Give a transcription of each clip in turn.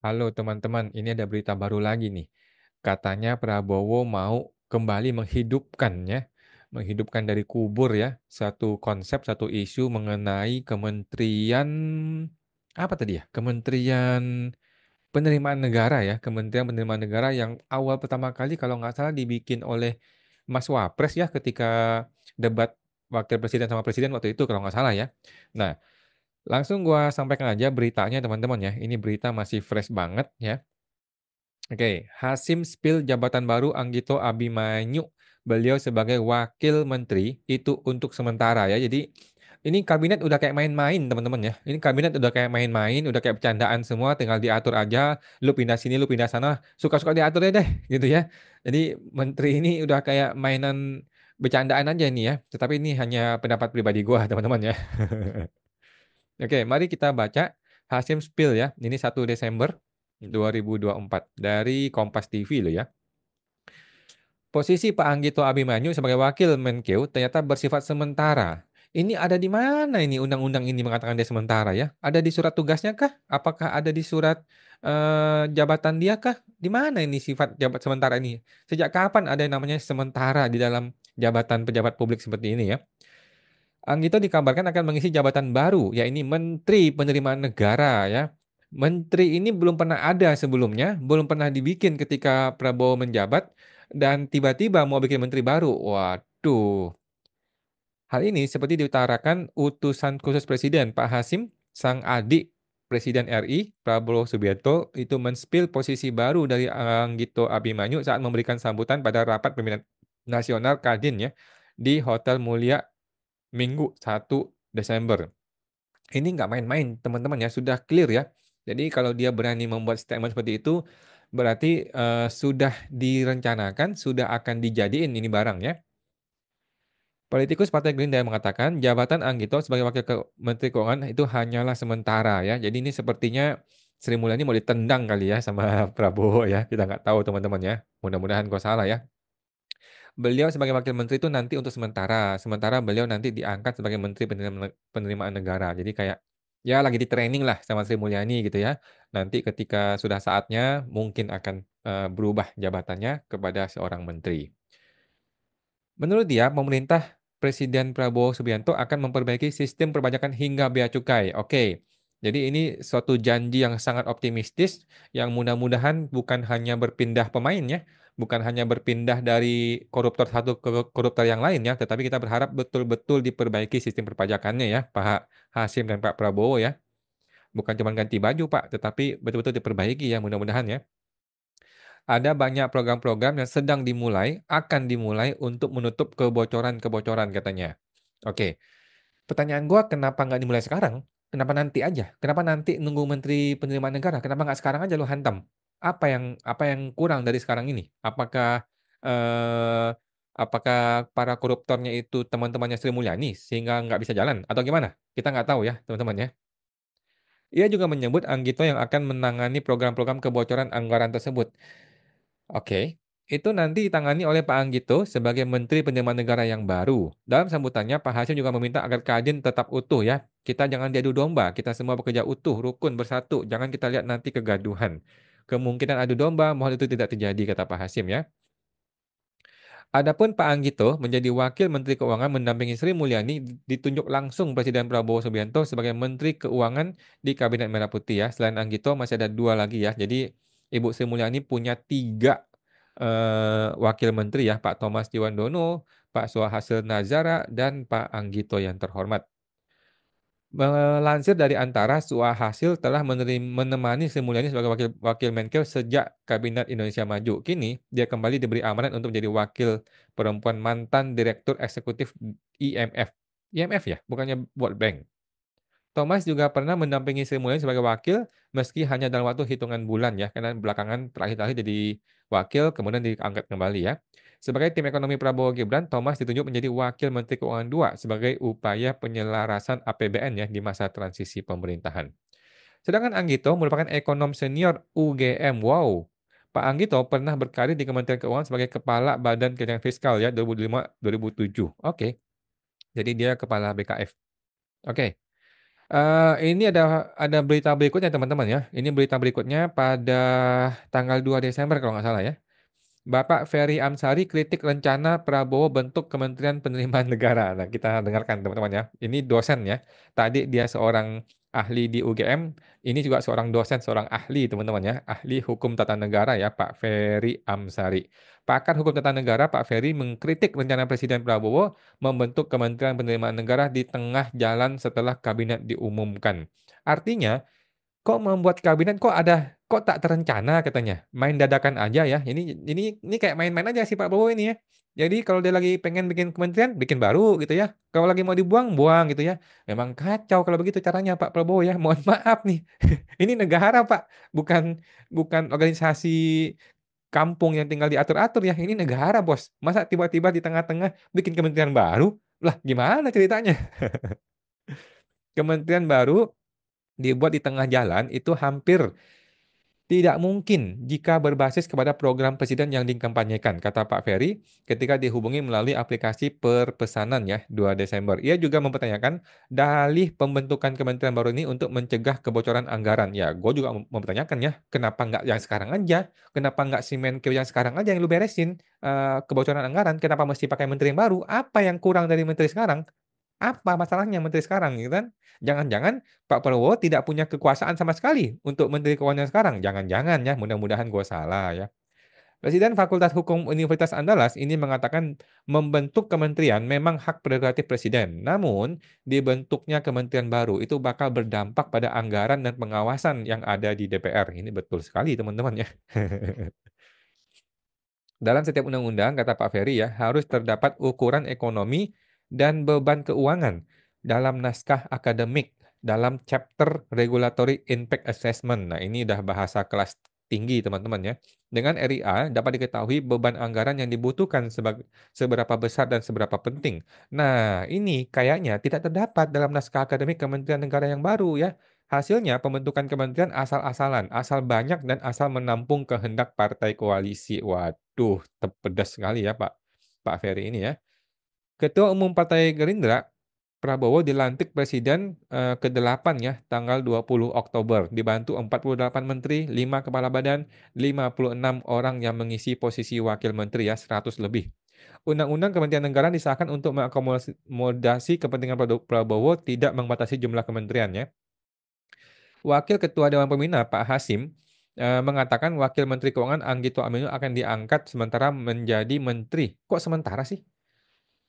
Halo teman-teman, ini ada berita baru lagi nih. Katanya Prabowo mau kembali menghidupkan dari kubur ya, satu konsep, satu isu mengenai kementerian apa tadi ya? Kementerian Penerimaan Negara ya, Kementerian Penerimaan Negara yang awal pertama kali kalau nggak salah dibikin oleh Mas Wapres ya ketika debat wakil presiden sama presiden waktu itu kalau nggak salah ya. Nah, langsung gua sampaikan aja beritanya teman-teman ya. Ini berita masih fresh banget ya. Oke, Hasim spill jabatan baru Anggito Abimanyu. Beliau sebagai wakil menteri itu untuk sementara ya. Jadi ini kabinet udah kayak main-main teman-teman ya. Ini kabinet udah kayak main-main, udah kayak bercandaan semua, tinggal diatur aja. Lu pindah sini, lu pindah sana, suka-suka diatur aja deh, gitu ya. Jadi menteri ini udah kayak mainan bercandaan aja nih ya. Tetapi ini hanya pendapat pribadi gua teman-teman ya. Oke, mari kita baca Hasim spill ya. Ini 1 Desember 2024 dari Kompas TV loh ya. Posisi Pak Anggito Abimanyu sebagai wakil Menkeu ternyata bersifat sementara. Ini ada di mana ini undang-undang ini mengatakan dia sementara ya? Ada di surat tugasnya kah? Apakah ada di surat jabatan dia kah? Di mana ini sifat jabat sementara ini? Sejak kapan ada yang namanya sementara di dalam jabatan pejabat publik seperti ini ya? Anggito dikabarkan akan mengisi jabatan baru, yaitu Menteri Penerimaan Negara ya. Menteri ini belum pernah ada sebelumnya, belum pernah dibikin ketika Prabowo menjabat, dan tiba-tiba mau bikin menteri baru. Waduh. Hal ini seperti diutarakan utusan khusus Presiden Pak Hasim, sang adik Presiden RI, Prabowo Subianto, itu menspil posisi baru dari Anggito Abimanyu saat memberikan sambutan pada rapat pimpinan nasional Kadin ya di Hotel Mulia Minggu 1 Desember. Ini nggak main-main, teman-teman ya, sudah clear ya. Jadi kalau dia berani membuat statement seperti itu, berarti sudah direncanakan, sudah akan dijadiin ini barang ya. Politikus Partai Gerindra mengatakan jabatan Anggito sebagai Menteri Keuangan itu hanyalah sementara ya. Jadi ini sepertinya Sri Mulyani mau ditendang kali ya sama Prabowo ya. Kita nggak tahu teman-teman ya. Mudah-mudahan kau salah ya. Beliau sebagai wakil menteri itu nanti untuk sementara. Sementara beliau nanti diangkat sebagai menteri penerimaan negara. Jadi kayak ya lagi di training lah sama Sri Mulyani gitu ya. Nanti ketika sudah saatnya mungkin akan berubah jabatannya kepada seorang menteri. Menurut dia, pemerintah Presiden Prabowo Subianto akan memperbaiki sistem perpajakan hingga bea cukai. Oke. Jadi ini suatu janji yang sangat optimistis yang mudah-mudahan bukan hanya berpindah pemain ya, bukan hanya berpindah dari koruptor satu ke koruptor yang lain ya, tetapi kita berharap betul-betul diperbaiki sistem perpajakannya ya, Pak Hasim dan Pak Prabowo ya. Bukan cuma ganti baju Pak, tetapi betul-betul diperbaiki ya mudah-mudahan ya. Ada banyak program-program yang sedang dimulai, akan dimulai untuk menutup kebocoran-kebocoran katanya. Oke, pertanyaan gua kenapa nggak dimulai sekarang? Kenapa nanti aja? Kenapa nanti nunggu Menteri Penerimaan Negara? Kenapa nggak sekarang aja lo hantam? Apa yang kurang dari sekarang ini? Eh, apakah para koruptornya itu teman-temannya Sri Mulyani sehingga nggak bisa jalan atau gimana? Kita nggak tahu ya teman-teman ya. Ia juga menyebut Anggito yang akan menangani program-program kebocoran anggaran tersebut. Oke, itu nanti ditangani oleh Pak Anggito sebagai Menteri Penerimaan Negara yang baru. Dalam sambutannya, Pak Hasim juga meminta agar Kadin tetap utuh ya. Kita jangan diadu domba, kita semua bekerja utuh, rukun, bersatu. Jangan kita lihat nanti kegaduhan. Kemungkinan adu domba, mohon itu tidak terjadi, kata Pak Hasim ya. Adapun Pak Anggito menjadi Wakil Menteri Keuangan mendampingi Sri Mulyani ditunjuk langsung Presiden Prabowo Subianto sebagai Menteri Keuangan di Kabinet Merah Putih ya. Selain Anggito masih ada 2 lagi ya. Jadi Ibu Sri Mulyani punya 3 wakil menteri ya, Pak Thomas Jiwandono, Pak Suhasil Nazara, dan Pak Anggito yang terhormat. Melansir dari Antara, Suhasil telah menemani Sri Mulyani sebagai wakil Menkeu sejak Kabinet Indonesia Maju. Kini, dia kembali diberi amanat untuk menjadi wakil perempuan mantan Direktur Eksekutif IMF. IMF ya, bukannya World Bank. Thomas juga pernah mendampingi Sri Mulyani sebagai wakil, meski hanya dalam waktu hitungan bulan ya, karena belakangan terakhir-terakhir jadi wakil, kemudian diangkat kembali ya. Sebagai tim ekonomi Prabowo Gibran, Thomas ditunjuk menjadi Wakil Menteri Keuangan 2 sebagai upaya penyelarasan APBN ya di masa transisi pemerintahan. Sedangkan Anggito merupakan ekonom senior UGM. Wow. Pak Anggito pernah berkarir di Kementerian Keuangan sebagai Kepala Badan Kebijakan Fiskal ya 2005-2007. Oke. Jadi dia kepala BKF. Oke. Ini ada berita berikutnya teman-teman ya. Ini berita berikutnya pada tanggal 2 Desember kalau nggak salah ya. Bapak Ferry Amsari kritik rencana Prabowo bentuk Kementerian Penerimaan Negara. Nah, kita dengarkan teman-teman ya. Ini dosen ya. Tadi dia seorang ahli di UGM, ini juga seorang dosen, seorang ahli teman-teman ya. Ahli Hukum Tata Negara ya, Pak Ferry Amsari. Pakar Hukum Tata Negara Pak Ferry mengkritik rencana Presiden Prabowo membentuk Kementerian Penerimaan Negara di tengah jalan setelah kabinet diumumkan. Artinya, kok membuat kabinet kok tak terencana katanya. Main dadakan aja ya. Ini kayak main-main aja sih Pak Prabowo ini ya. Jadi kalau dia lagi pengen bikin kementerian, bikin baru gitu ya. Kalau lagi mau dibuang, buang gitu ya. Memang kacau kalau begitu caranya Pak Prabowo ya. Mohon maaf nih. Ini negara Pak, bukan bukan organisasi kampung yang tinggal diatur-atur ya. Ini negara bos. Masa tiba-tiba di tengah-tengah bikin kementerian baru? Lah gimana ceritanya? Kementerian baru dibuat di tengah jalan itu hampir tidak mungkin jika berbasis kepada program presiden yang dikampanyekan, kata Pak Ferry ketika dihubungi melalui aplikasi perpesanan ya 2 Desember. Ia juga mempertanyakan dalih pembentukan kementerian baru ini untuk mencegah kebocoran anggaran. Ya, gue juga mempertanyakan ya, kenapa nggak yang sekarang aja? Kenapa nggak si Menkeu yang sekarang aja yang lu beresin kebocoran anggaran? Kenapa mesti pakai menteri yang baru? Apa yang kurang dari menteri sekarang? Apa masalahnya menteri sekarang gitu kan? Jangan-jangan Pak Prabowo tidak punya kekuasaan sama sekali untuk Menteri Keuangan sekarang. Jangan-jangan ya, mudah-mudahan gue salah ya. Presiden Fakultas Hukum Universitas Andalas ini mengatakan membentuk kementerian memang hak prerogatif presiden. Namun, dibentuknya kementerian baru itu bakal berdampak pada anggaran dan pengawasan yang ada di DPR. Ini betul sekali teman-teman ya. Dalam setiap undang-undang, kata Pak Ferry ya, harus terdapat ukuran ekonomi dan beban keuangan dalam naskah akademik, dalam chapter Regulatory Impact Assessment. Nah, ini udah bahasa kelas tinggi, teman-teman ya. Dengan RIA, dapat diketahui beban anggaran yang dibutuhkan seberapa besar dan seberapa penting. Nah, ini kayaknya tidak terdapat dalam naskah akademik Kementerian Negara yang baru ya. Hasilnya, pembentukan kementerian asal-asalan, asal banyak dan asal menampung kehendak partai koalisi. Waduh, pedas sekali ya Pak Ferry ini ya. Ketua Umum Partai Gerindra, Prabowo dilantik Presiden ke-8 ya, tanggal 20 Oktober. Dibantu 48 menteri, 5 kepala badan, 56 orang yang mengisi posisi wakil menteri ya, 100 lebih. Undang-Undang Kementerian Negara disahkan untuk mengakomodasi kepentingan Prabowo tidak membatasi jumlah kementerian ya. Wakil Ketua Dewan Pembina Pak Hasim mengatakan Wakil Menteri Keuangan Anggito Aminu akan diangkat sementara menjadi menteri. Kok sementara sih?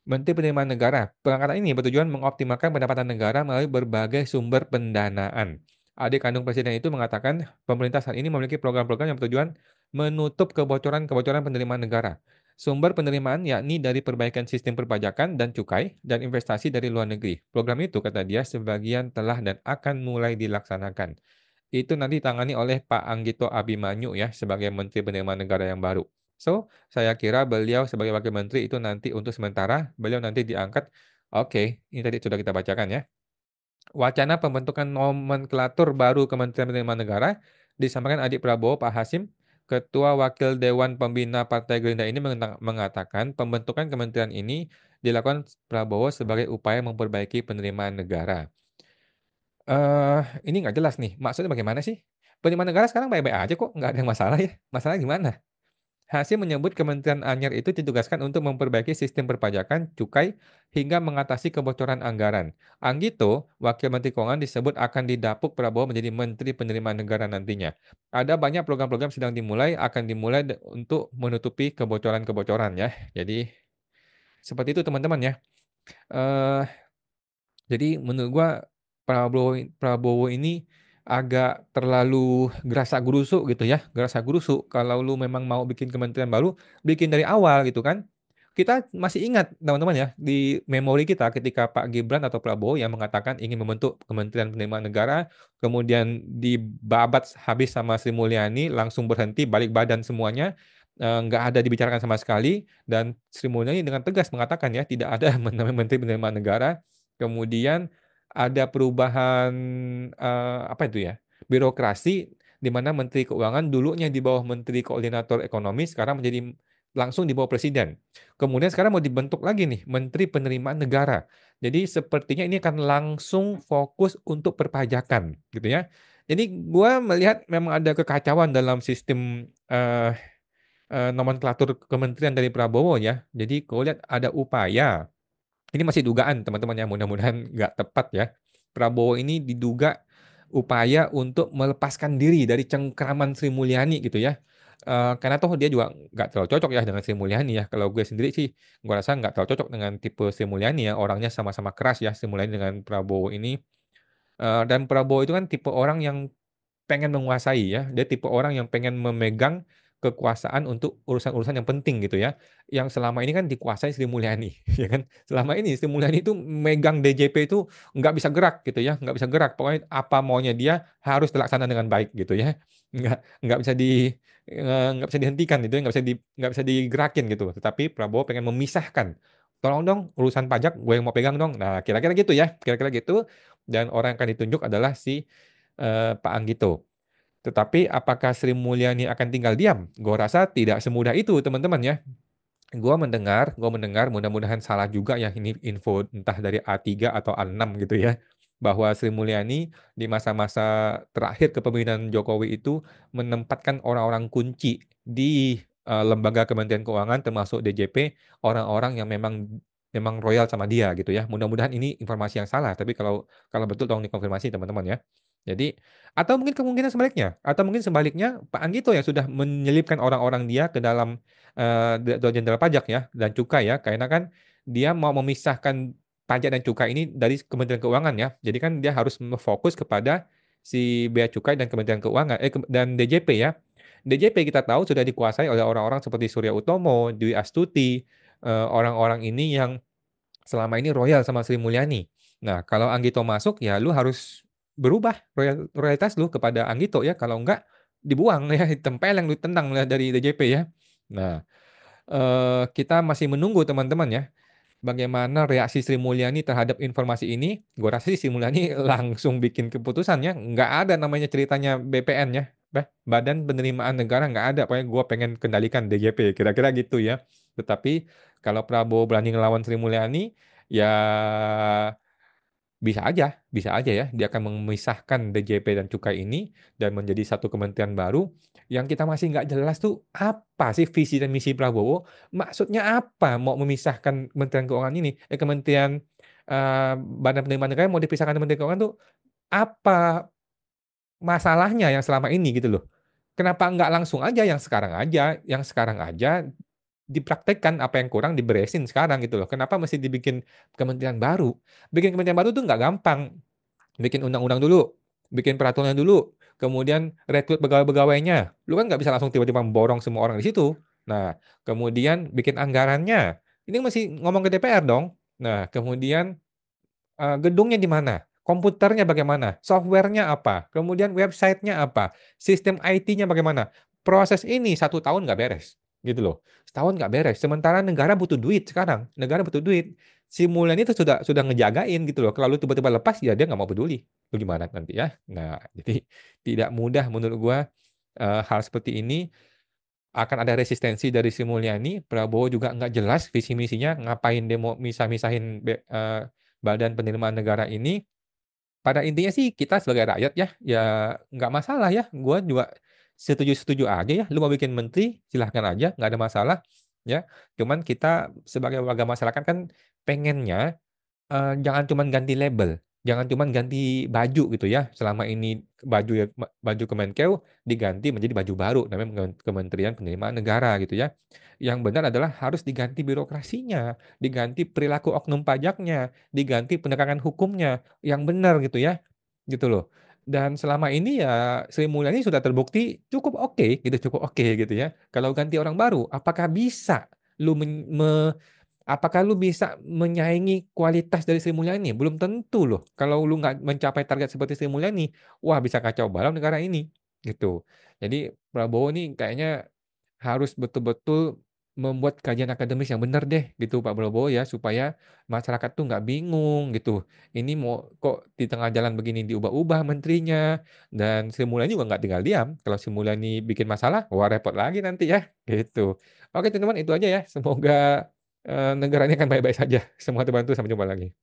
Menteri Penerimaan Negara. Pengangkatan ini bertujuan mengoptimalkan pendapatan negara melalui berbagai sumber pendanaan. Adik kandung Presiden itu mengatakan pemerintah saat ini memiliki program-program yang bertujuan menutup kebocoran-kebocoran penerimaan negara. Sumber penerimaan yakni dari perbaikan sistem perpajakan dan cukai dan investasi dari luar negeri. Program itu, kata dia, sebagian telah dan akan mulai dilaksanakan. Itu nanti ditangani oleh Pak Anggito Abimanyu ya sebagai Menteri Penerimaan Negara yang baru. So, saya kira beliau sebagai Wakil Menteri itu nanti untuk sementara, beliau nanti diangkat. Oke, ini tadi sudah kita bacakan ya. Wacana pembentukan nomenklatur baru Kementerian Penerimaan Negara disampaikan adik Prabowo Pak Hasim, Ketua Wakil Dewan Pembina Partai Gerindra ini mengatakan pembentukan kementerian ini dilakukan Prabowo sebagai upaya memperbaiki penerimaan negara. Ini nggak jelas nih, maksudnya bagaimana sih? Penerimaan negara sekarang baik-baik aja kok, nggak ada yang masalah ya. Masalahnya gimana? Hasim menyebut Kementerian Anyar itu ditugaskan untuk memperbaiki sistem perpajakan, cukai, hingga mengatasi kebocoran anggaran. Anggito, Wakil Menteri Keuangan disebut akan didapuk Prabowo menjadi Menteri Penerimaan Negara nantinya. Ada banyak program-program sedang dimulai, akan dimulai untuk menutupi kebocoran-kebocoran ya. Jadi, seperti itu teman-teman ya. Eh, jadi menurut gua Prabowo Prabowo ini agak terlalu gerasa-gerusuk gitu ya, gerasa-gerusuk. Kalau lu memang mau bikin kementerian baru, bikin dari awal gitu kan. Kita masih ingat teman-teman ya, di memori kita ketika Pak Gibran atau Prabowo yang mengatakan ingin membentuk Kementerian Penerimaan Negara, kemudian dibabat habis sama Sri Mulyani, langsung berhenti, balik badan semuanya, nggak ada dibicarakan sama sekali, dan Sri Mulyani dengan tegas mengatakan ya, tidak ada namanya Menteri Penerimaan Negara. Kemudian ada perubahan apa itu ya? Birokrasi di mana Menteri Keuangan dulunya di bawah Menteri Koordinator Ekonomi sekarang menjadi langsung di bawah presiden. Kemudian sekarang mau dibentuk lagi nih Menteri Penerimaan Negara. Jadi sepertinya ini akan langsung fokus untuk perpajakan gitu ya. Jadi gua melihat memang ada kekacauan dalam sistem nomenklatur kementerian dari Prabowo ya. Jadi gua lihat ada upaya, ini masih dugaan teman-teman ya, mudah-mudahan nggak tepat ya. Prabowo ini diduga upaya untuk melepaskan diri dari cengkraman Sri Mulyani gitu ya. Karena toh dia juga nggak terlalu cocok ya dengan Sri Mulyani ya. Kalau gue sendiri sih, gue rasa nggak terlalu cocok dengan tipe Sri Mulyani ya. Orangnya sama-sama keras ya Sri Mulyani dengan Prabowo ini. Dan Prabowo itu kan tipe orang yang pengen menguasai ya. Dia tipe orang yang pengen memegang kekuasaan untuk urusan-urusan yang penting gitu ya. Yang selama ini kan dikuasai Sri Mulyani, ya kan. Selama ini Sri Mulyani itu megang DJP itu nggak bisa gerak gitu ya, nggak bisa gerak. Pokoknya apa maunya dia harus terlaksana dengan baik gitu ya. Nggak bisa nggak bisa dihentikan gitu ya, nggak bisa digerakin gitu. Tetapi Prabowo pengen memisahkan. Tolong dong urusan pajak gue yang mau pegang dong. Nah, kira-kira gitu ya, kira-kira gitu. Dan orang yang akan ditunjuk adalah si Pak Anggito. Tetapi apakah Sri Mulyani akan tinggal diam? Gue rasa tidak semudah itu, teman-teman ya. Gue mendengar, mudah-mudahan salah juga ya ini info entah dari A3 atau A6 gitu ya, bahwa Sri Mulyani di masa-masa terakhir kepemimpinan Jokowi itu menempatkan orang-orang kunci di lembaga Kementerian Keuangan termasuk DJP, orang-orang yang memang memang royal sama dia gitu ya. Mudah-mudahan ini informasi yang salah, tapi kalau kalau betul tolong dikonfirmasi teman-teman ya. Jadi atau mungkin kemungkinan sebaliknya, atau mungkin sebaliknya Pak Anggito yang sudah menyelipkan orang-orang dia ke dalam Direktur Jenderal Pajak ya dan Cukai ya, karena kan dia mau memisahkan pajak dan cukai ini dari Kementerian Keuangan ya. Jadi kan dia harus fokus kepada si Bea Cukai dan Kementerian Keuangan dan DJP ya. DJP kita tahu sudah dikuasai oleh orang-orang seperti Surya Utomo, Dwi Astuti, orang-orang ini yang selama ini royal sama Sri Mulyani. Nah, kalau Anggito masuk ya lu harus berubah royalitas lu kepada Anggito ya. Kalau enggak dibuang ya, ditempeleng, lu tendang lah dari DJP ya. Nah, kita masih menunggu teman-teman ya. Bagaimana reaksi Sri Mulyani terhadap informasi ini? Gue rasa sih Sri Mulyani langsung bikin keputusan ya. Nggak ada namanya ceritanya BPN ya. Badan Penerimaan Negara nggak ada. Pokoknya gue pengen kendalikan DJP. Kira-kira gitu ya. Tetapi kalau Prabowo berani ngelawan Sri Mulyani, ya bisa aja ya, dia akan memisahkan DJP dan Cukai ini dan menjadi satu kementerian baru yang kita masih nggak jelas tuh apa sih visi dan misi Prabowo, maksudnya apa mau memisahkan Kementerian Keuangan ini, Kementerian eh, Badan Penerimaan Negara mau dipisahkan Kementerian Keuangan tuh apa masalahnya yang selama ini gitu loh. Kenapa nggak langsung aja yang sekarang aja dipraktekkan apa yang kurang diberesin sekarang gitu loh. Kenapa mesti dibikin kementerian baru? Bikin kementerian baru tuh nggak gampang. Bikin undang-undang dulu, bikin peraturan dulu, kemudian rekrut pegawai-pegawainya. Lu kan nggak bisa langsung tiba-tiba memborong semua orang di situ. Nah, kemudian bikin anggarannya. Ini masih ngomong ke DPR dong. Nah, kemudian gedungnya di mana? Komputernya bagaimana? Softwarenya apa? Kemudian websitenya apa? Sistem IT-nya bagaimana? Proses ini 1 tahun nggak beres, gitu loh. Setahun nggak beres. Sementara negara butuh duit sekarang. Negara butuh duit. Si Mulan itu sudah ngejagain gitu loh. Kalau lu tiba-tiba lepas ya dia nggak mau peduli. Lu gimana nanti ya? Nah, jadi tidak mudah menurut gua hal seperti ini akan ada resistensi dari Sri Mulyani. Prabowo juga nggak jelas visi misinya ngapain dia mau misah-misahin Badan Penerimaan Negara ini. Pada intinya sih kita sebagai rakyat ya, ya nggak masalah ya. Gue juga setuju-setuju aja ya. Lu mau bikin menteri, silahkan aja, nggak ada masalah. Ya, cuman kita sebagai warga masyarakat kan pengennya jangan cuman ganti label, jangan cuman ganti baju gitu ya. Selama ini baju Kemenkeu diganti menjadi baju baru namanya Kementerian Penerimaan Negara gitu ya. Yang benar adalah harus diganti birokrasinya, diganti perilaku oknum pajaknya, diganti penegakan hukumnya yang benar gitu ya. Gitu loh. Dan selama ini ya Sri Mulyani sudah terbukti cukup oke gitu ya. Kalau ganti orang baru, lu men- me- apakah lu bisa menyaingi kualitas dari Sri Mulyani? Belum tentu loh. Kalau lu nggak mencapai target seperti Sri Mulyani, wah bisa kacau balau negara ini. Gitu. Jadi Prabowo ini kayaknya harus betul-betul membuat kajian akademis yang benar deh gitu Pak Prabowo ya, supaya masyarakat tuh nggak bingung gitu. Ini mau kok di tengah jalan begini diubah-ubah menterinya, dan Sri Mulyani juga nggak tinggal diam. Kalau Sri Mulyani bikin masalah, wah repot lagi nanti ya, gitu. Oke teman-teman itu aja ya, semoga, negara ini akan baik-baik saja. Semoga terbantu, sampai jumpa lagi.